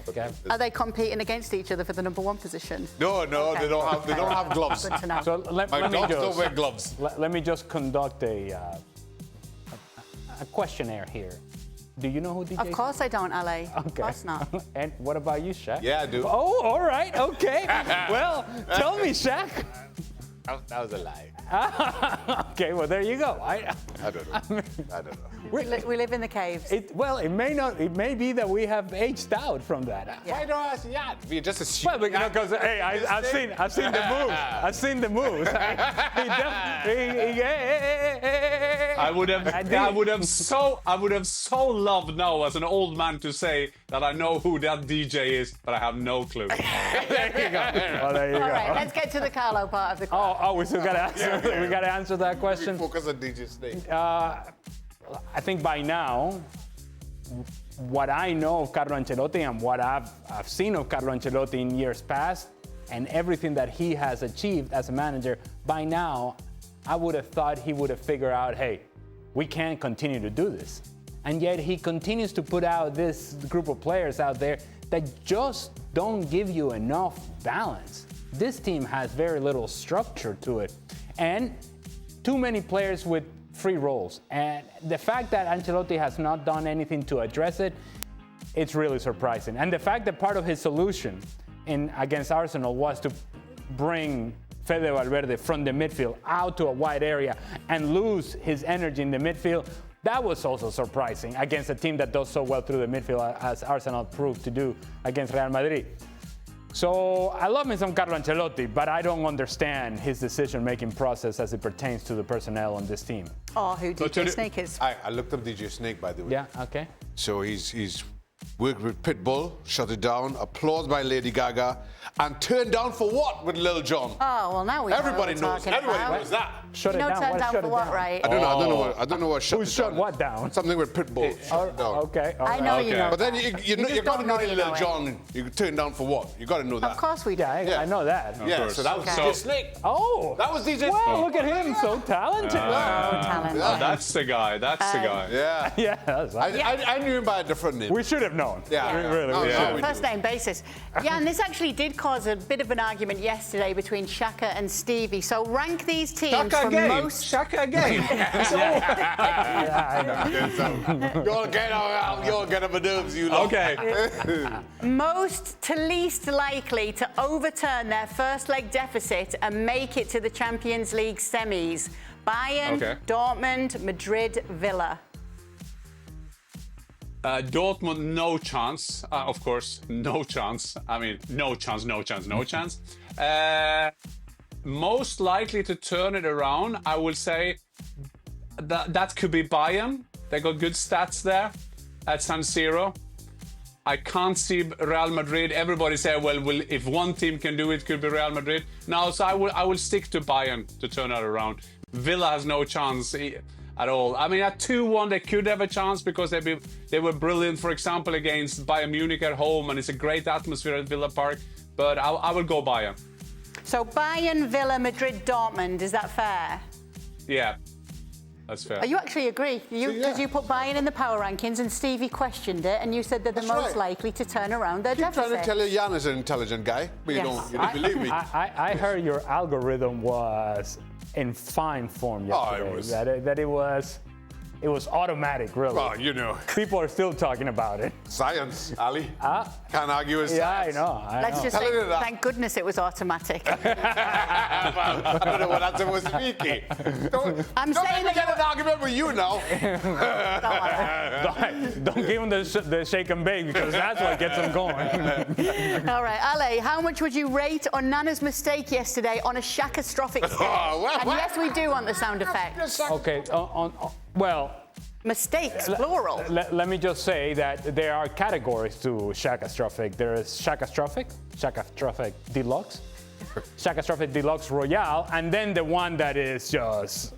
Okay. Are they competing against each other for the number 1 position? No, Okay. they don't have gloves. Good to know. So My let me dogs just don't wear gloves. let me just conduct a questionnaire here. Do you know who DJ? Of course I don't, Ali. Of course not. And what about you, Shaq? Yeah, I do. Oh, all right. Okay. Well, tell me, Shaq. That was a lie. Okay, well, there you go. I don't know. I don't know. We live in the caves. It may be that we have aged out from that. Why don't I say that? We just assume. Well, because hey, I've seen the moves. I've seen the moves. I would have so loved now as an old man to say that I know who that DJ is, but I have no clue. There you go. Well, there you All go. right, let's get to the Carlo part of the question. Oh, we still got to answer. We got to answer that question. Focus on DJ Snake. I think by now, what I know of Carlo Ancelotti and what I've seen of Carlo Ancelotti in years past, and everything that he has achieved as a manager, by now, I would have thought he would have figured out, hey, we can't continue to do this. And yet he continues to put out this group of players out there that just don't give you enough balance. This team has very little structure to it. And too many players with free roles. And the fact that Ancelotti has not done anything to address it, it's really surprising. And the fact that part of his solution against Arsenal was to bring Fede Valverde from the midfield out to a wide area and lose his energy in the midfield, that was also surprising against a team that does so well through the midfield as Arsenal proved to do against Real Madrid. So I love me some Carlo Ancelotti, but I don't understand his decision-making process as it pertains to the personnel on this team. Or who DJ Snake is. I looked up DJ Snake, by the way. Yeah, okay. So he's worked with Pitbull, shut it down, applause by Lady Gaga, and turned down for what with Lil Jon? Oh, well, now we know Everybody what knows. we're talking Everybody about. knows that. Shut it You know, down. turned down Shut for it what, down? right? I don't know what shut Who it shut down. what down? Something with Pitbull. Shut it down. Okay. all I right. know you Okay. know But then that. you just got to don't know know you Lil know it. Jon. You turned down for what? You got to know that. Of course we do. Yeah, I know that. Yeah, course. so that was Okay. DJ Snake. Oh. That was DJ Wow, Snake. look at him, so talented. Talent. Oh, that's the guy. That's the guy. Yeah. Yeah, that's right. I knew him by a different name. We should have known. Yeah. Really. No, we no, should have. we First do. name basis. Yeah, and this actually did cause a bit of an argument yesterday between Shaka and Stevie. So rank these teams Shaka from again. most. Shaka again. Yeah, I know. You'll get on my nerves, you lot. Okay. Most to least likely to overturn their first leg deficit and make it to the Champions League semis. Bayern, Okay. Dortmund, Madrid, Villa. Dortmund, no chance. Of course, no chance. I mean, no chance. Most likely to turn it around, I will say that could be Bayern. They got good stats there at San Siro. I can't see Real Madrid. Everybody say, well, if one team can do it, it could be Real Madrid. No, so I will stick to Bayern to turn it around. Villa has no chance at all. I mean, at 2-1, they could have a chance because they were brilliant, for example, against Bayern Munich at home, and it's a great atmosphere at Villa Park. But I will go Bayern. So Bayern, Villa, Madrid, Dortmund. Is that fair? Yeah, that's fair. Oh, you actually agree? Because you put Bayern in the power rankings and Stevie questioned it and you said they're the most likely to turn around their I'm deficit. trying to tell you Jan is an intelligent guy, but Yes. you don't believe me. I heard your algorithm was in fine form yesterday. it was. That it was automatic, really. Well, you know, People are still talking about it. science, Ali. Can't argue with Yeah, science. I know. Let's just Telling say, you that. thank goodness it was automatic. I don't know what that's supposed to be, Key. I'm Don't saying let me that get an argument with you now. Don't give him the shake and bake because that's what gets them going. All right, Ale, how much would you rate Onana's mistake yesterday on a Shaka-strophic scale? well, And yes, we do want the sound effects. Okay, well, Mistakes, plural. let me just say that there are categories to Shaka-strophic. There is Shaka-strophic Deluxe, Catastrophic Deluxe Royale, and then the one that is just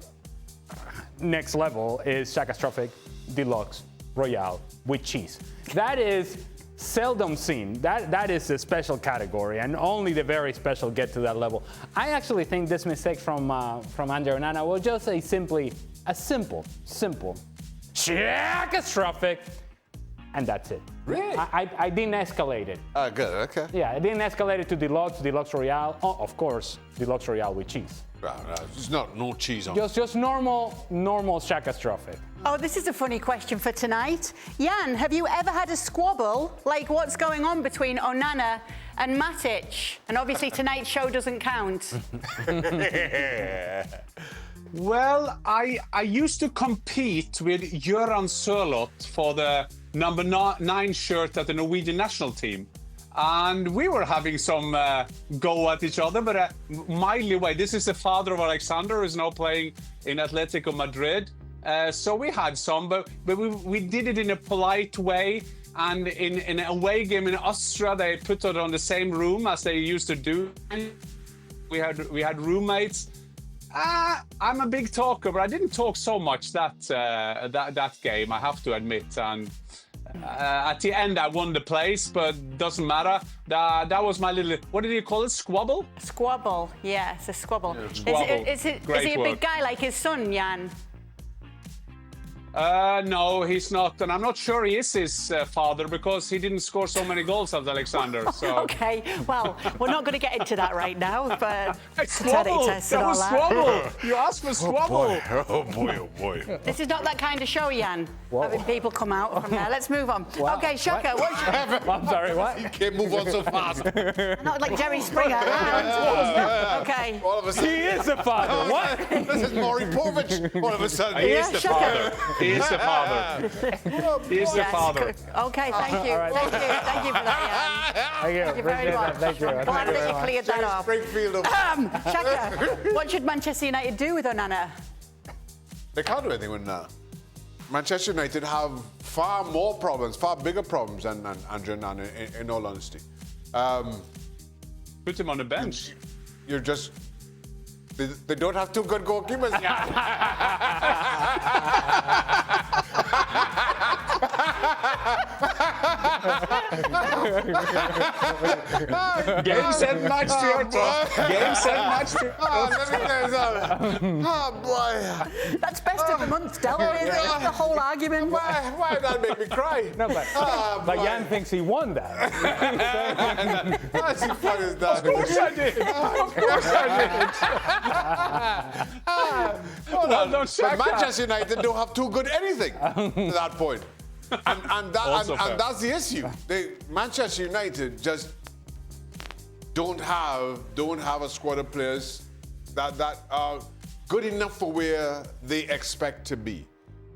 next level is Catastrophic Deluxe Royale with cheese. That is seldom seen. That is a special category, and only the very special get to that level. I actually think this mistake from Andre Onana was just a simple catastrophic, and that's it. Really? I didn't escalate it. Good, okay. Yeah, I didn't escalate it to Deluxe Royale. Oh, of course, Deluxe Royale with cheese. It's no cheese on. Just normal catastrophic. Oh, this is a funny question for tonight. Jan, have you ever had a squabble? Like what's going on between Onana and Matic? And obviously tonight's show doesn't count. Well, I used to compete with Göran Sørloth for the number 9 shirt at the Norwegian national team. And we were having some go at each other, but mildly way. This is the father of Alexander, who's now playing in Atletico Madrid. So we had some, but we did it in a polite way. And in an away game in Austria, they put it on the same room as they used to do. We had roommates. I'm a big talker, but I didn't talk so much that game, I have to admit. And at the end, I won the place, but doesn't matter. That was my little, what did you call it? Squabble? Squabble, yeah, it's a squabble. Yeah, squabble. Is he a big guy like his son, Jan? No, he's not, and I'm not sure he is his father because he didn't score so many goals as Alexander. So okay, well, we're not going to get into that right now, but squabble. That was squabble. You asked for squabble. Oh boy. This is not that kind of show, Jan. Whoa. Having people come out from there. Let's move on. Wow. Okay, Shaka, what's your... I'm sorry, what? You can't move on so fast. Not like Jerry Springer. Okay. All of a sudden. He is the father. What? This is Maury Povich. All of a sudden. He is the father. He is the father. He is the Yes, father. good. Okay, thank you. right. Thank you for that, Thank you. Thank you very Appreciate much. that. Thank you. I'm glad that you cleared that off. Springfield. Shaka, what should Manchester United do with Onana? They can't do anything with that. Manchester United have far more problems, far bigger problems than Andre Onana, in all honesty. Put him on the bench. You're just... They don't have 2 good goalkeepers. Game, set, match, theatre. Game, set, match, Let me tell you something. Oh, boy. That's best of the month, dealt with. That's the whole argument. Why did that make me cry? No, but Jan thinks he won that. That's as fun as that. Of course I did. Of course I did. Well done, Shaka. But Manchester United don't have 2 good anything to that point. And that's the issue. Manchester United just don't have a squad of players that are good enough for where they expect to be.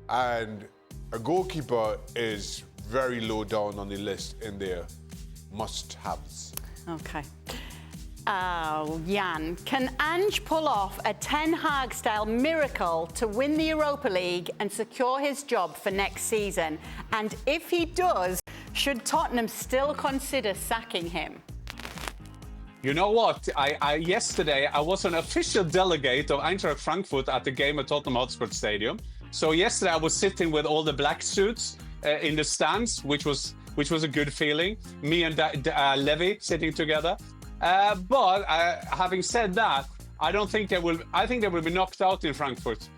And a goalkeeper is very low down on the list in their must-haves. Okay. Jan, can Ange pull off a Ten Hag-style miracle to win the Europa League and secure his job for next season? And if he does, should Tottenham still consider sacking him? You know what? Yesterday, I was an official delegate of Eintracht Frankfurt at the game at Tottenham Hotspur Stadium. So yesterday, I was sitting with all the black suits in the stands, which was a good feeling. Me and Levy sitting together. But having said that, I think they will be knocked out in Frankfurt.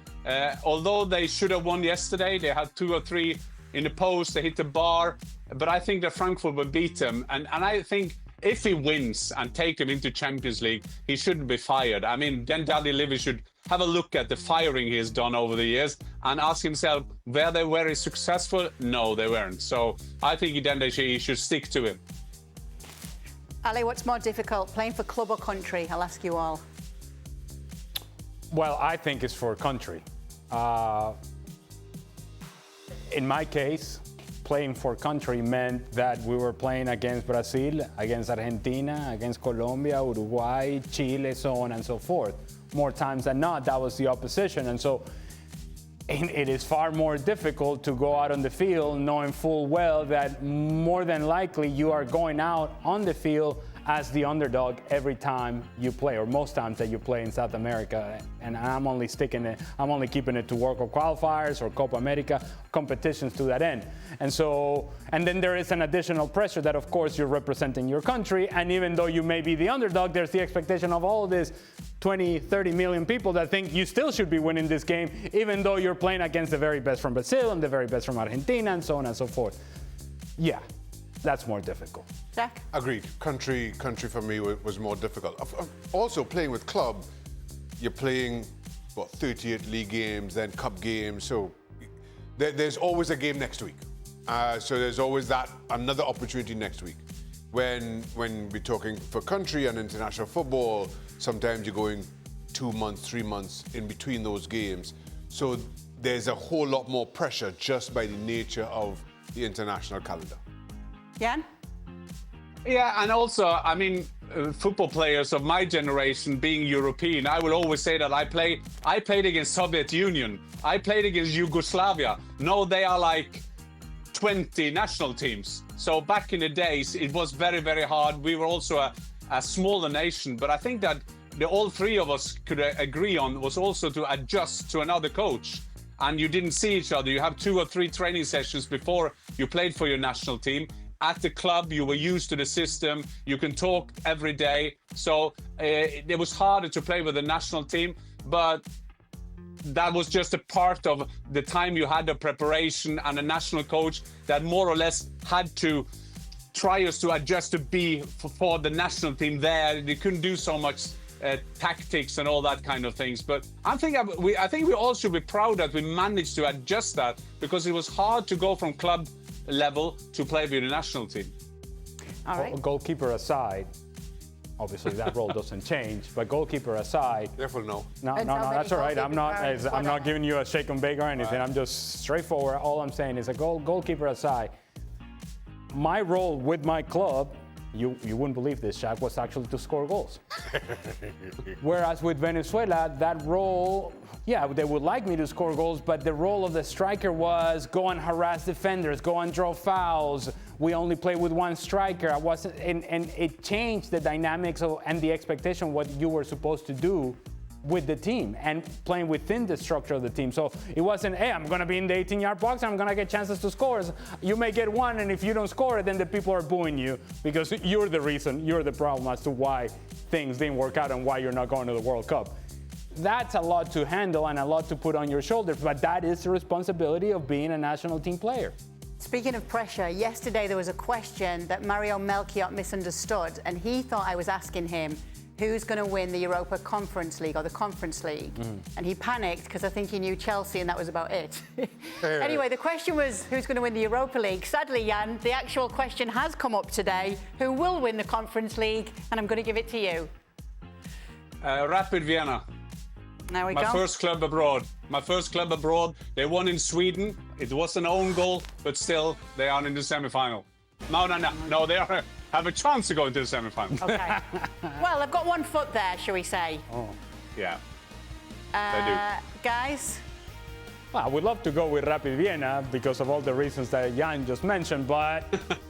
Although they should have won yesterday, they had 2 or 3 in the post, they hit the bar. But I think that Frankfurt will beat them. And I think if he wins and take them into Champions League, he shouldn't be fired. I mean, then Daddy Levy should have a look at the firing he has done over the years and ask himself, were they very successful? No, they weren't. So I think he should stick to him. Ali, what's more difficult, playing for club or country? I'll ask you all. Well, I think it's for country. In my case, playing for country meant that we were playing against Brazil, against Argentina, against Colombia, Uruguay, Chile, so on and so forth. More times than not, that was the opposition. And so it is far more difficult to go out on the field knowing full well that more than likely you are going out on the field as the underdog every time you play, or most times that you play in South America. And I'm only keeping it to World Cup qualifiers or Copa America competitions to that end. And then there is an additional pressure that, of course, you're representing your country, and even though you may be the underdog, there's the expectation of all this 20, 30 million people that think you still should be winning this game, even though you're playing against the very best from Brazil and the very best from Argentina, and so on and so forth. Yeah, that's more difficult. Jack? Agreed. Country for me was more difficult. Also, playing with club, you're playing, 38 league games, then cup games, so there's always a game next week. So there's always another opportunity next week. When we're talking for country and international football, sometimes you're going 2 months, 3 months in between those games. So there's a whole lot more pressure just by the nature of the international calendar. Jan? Yeah, and also, I mean, football players of my generation being European, I will always say that I played against Soviet Union. I played against Yugoslavia. Now they are like 20 national teams. So back in the days, it was very, very hard. We were also a smaller nation, but I think that all three of us could agree on was also to adjust to another coach. And you didn't see each other. You have 2 or 3 training sessions before you played for your national team. At the club, you were used to the system. You can talk every day. So it was harder to play with the national team, but that was just a part of the time you had the preparation and a national coach that more or less had to try us to adjust to be for the national team there. They couldn't do so much tactics and all that kind of things. But I think we all should be proud that we managed to adjust that, because it was hard to go from club level to play with the national team. All right. Goalkeeper aside, obviously that role doesn't change, but goalkeeper aside. Careful, no. No, that's all right. I'm not giving you a shake and bake or anything. Right. I'm just straightforward. All I'm saying is goalkeeper aside, my role with my club, you wouldn't believe this, Shaq, was actually to score goals. Whereas with Venezuela, that role, yeah, they would like me to score goals, but the role of the striker was go and harass defenders, go and draw fouls. We only play with one striker. And it changed the dynamics and the expectation what you were supposed to do with the team and playing within the structure of the team. So it wasn't, hey, I'm going to be in the 18-yard box and I'm going to get chances to score. You may get one, and if you don't score it, then the people are booing you because you're the reason, you're the problem as to why things didn't work out and why you're not going to the World Cup. That's a lot to handle and a lot to put on your shoulders, but that is the responsibility of being a national team player. Speaking of pressure, yesterday there was a question that Mario Melchiot misunderstood, and he thought I was asking him who's going to win the Europa Conference League or the Conference League. And he panicked because I think he knew Chelsea and that was about it. Anyway, the question was who's going to win the Europa League. Sadly, Jan, the actual question has come up today. Who will win the Conference League? And I'm going to give it to you. Rapid Vienna. There we go. My first club abroad. They won in Sweden. It was an own goal, but still, they are in the semi-final. No, they have a chance to go into the semi-final. Okay. Well, they've got one foot there, shall we say? Oh, yeah. They do. Guys? Well, I would love to go with Rapid Vienna because of all the reasons that Jan just mentioned, but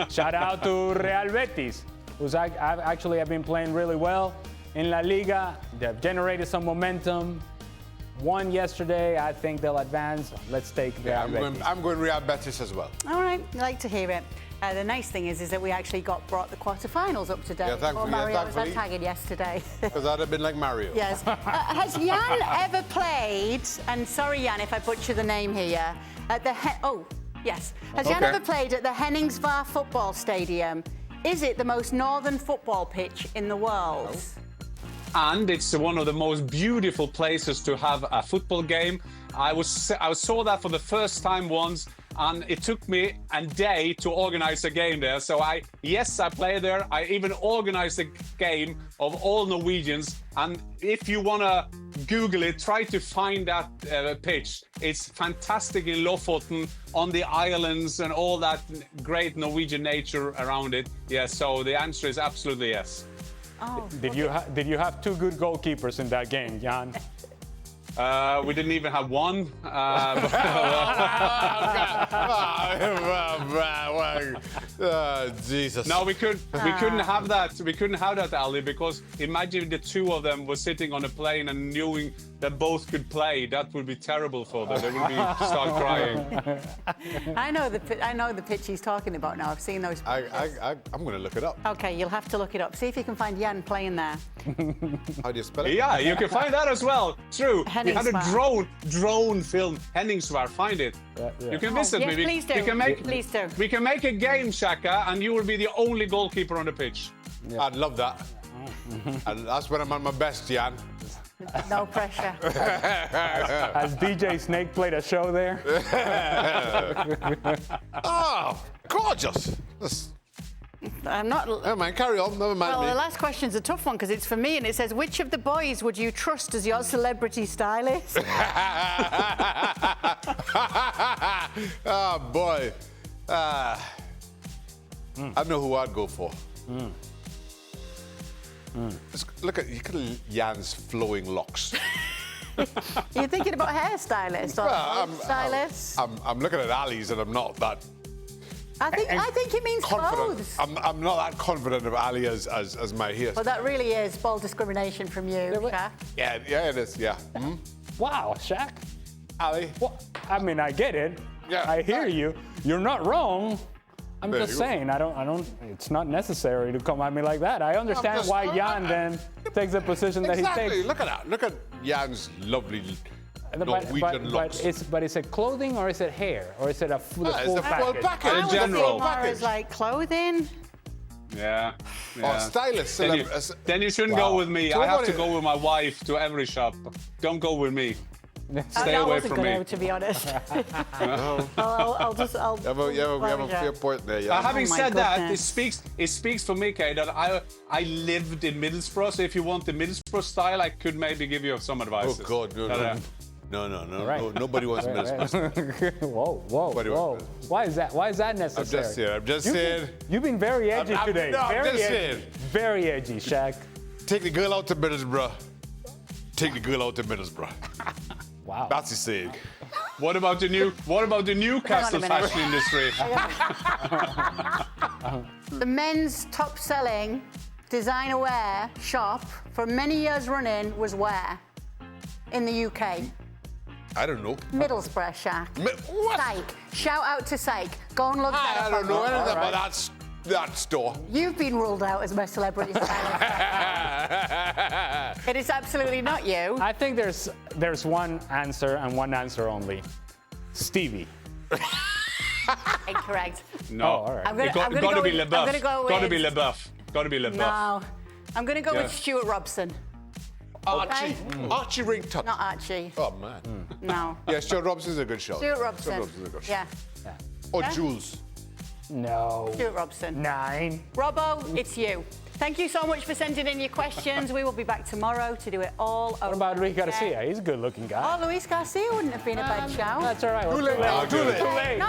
shout out to Real Betis, who's actually have been playing really well in La Liga. They've generated some momentum. Won yesterday. I think they'll advance. Let's take Real Betis. I'm going Real Betis as well. All right, I like to hear it. The nice thing is that we actually brought the quarterfinals up to date. Yeah, thankfully. Mario was tagging yesterday. Because I'd have been like Mario. Yes. Has Jan ever played, and sorry Jan if I butcher the name here, at the yes. Has Jan ever played at the Henningsvar football stadium? Is it the most northern football pitch in the world? No. And it's one of the most beautiful places to have a football game. I saw that for the first time once, and it took me a day to organize a game there. So I played there. I even organized a game of all Norwegians. And if you want to Google it, try to find that pitch. It's fantastic in Lofoten, on the islands, and all that great Norwegian nature around it. Yes, so the answer is absolutely yes. Oh, did you have two good goalkeepers in that game, Jan? We didn't even have one. Jesus. No, we couldn't have that. We couldn't have that, Ali, because imagine the two of them were sitting on a plane and knowing that both could play. That would be terrible for them. They would start crying. I know the pitch he's talking about now. I've seen those pictures. I'm going to look it up. Okay, you'll have to look it up. See if you can find Jan playing there. How do you spell it? Yeah, you can find that as well. True. We had a Henningswaard. drone film. Henningswaard, find it. You can visit yes, me. please do. Please do. We can make a game, Shaka, and you will be the only goalkeeper on the pitch. Yeah. I'd love that. And that's when I'm at my best, Jan. No pressure. Has DJ Snake played a show there? Oh, gorgeous. I'm not. Never mind, carry on. Never mind. Well, the last question's a tough one because it's for me, and it says, which of the boys would you trust as your celebrity stylist? Oh, boy. I know who I'd go for. Look at Jan's flowing locks. You're thinking about hairstylist or stylist? I'm looking at Ali's and I'm not that. I think it means confident. clothes. I'm not that confident of Ali as my hair. Well, that really is bold discrimination from you, Shaq. Yeah, it is. Yeah. Wow, Shaq. Ali. Well, I mean, I get it. Yeah. I hear you. You're not wrong. I'm There just you go. saying, I don't. It's not necessary to come at me like that. I understand why Jan then takes the position that he Exactly. takes. Look at that. Look at Jan's lovely Norwegian locks. But is it clothing or is it hair or is it the full it's a full package? package. I In would general. think more as like clothing. Yeah. Oh, stylist. Then you shouldn't go with me. So I have what to is- go with my wife to every shop. Don't go with me. Stay I away wasn't from me. going to be honest. I'll You have a fair point there, yeah. Having Oh my said that, goodness. it speaks for me, Kay, that I lived in Middlesbrough. So if you want the Middlesbrough style, I could maybe give you some advice. Oh, God, no. Right. No, nobody wants Middlesbrough. Whoa. Why is that necessary? I'm just saying. You've been very edgy today. No, I'm very just edgy. saying. Very edgy, Shaq. Take the girl out to Middlesbrough. Take the girl out to Middlesbrough. Wow. That's the saying. What about the Newcastle Hang on a minute. fashion industry? The men's top-selling designer wear shop for many years running was where? In the UK. I don't know. Middlesbrough, Shaq. What? Psych. Shout out to Psych. Go and look that I up. don't know online. anything about that store. You've been ruled out as my celebrity stylist. It is absolutely not you. I think there's one answer and one answer only. Stevie. Incorrect. No. Oh, all right. I'm gonna Got go to be with- LeBuff. I'm gonna go Got to with- be LeBuff. Got to be LeBuff. No. I'm going to go Yeah. with Stuart Robson. Archie Rington. Not Archie. Oh, man. No. Yeah, Stuart Robson's a good show. Stuart Robson. Stuart Robson's a good show. Yeah. Or Jules. No. Stuart Robson. 9. Robbo, it's you. Thank you so much for sending in your questions. We will be back tomorrow to do it all over. What about Luis again. Garcia? He's a good-looking guy. Oh, Luis Garcia wouldn't have been a bad shout. That's all right. Too late. Too late. No,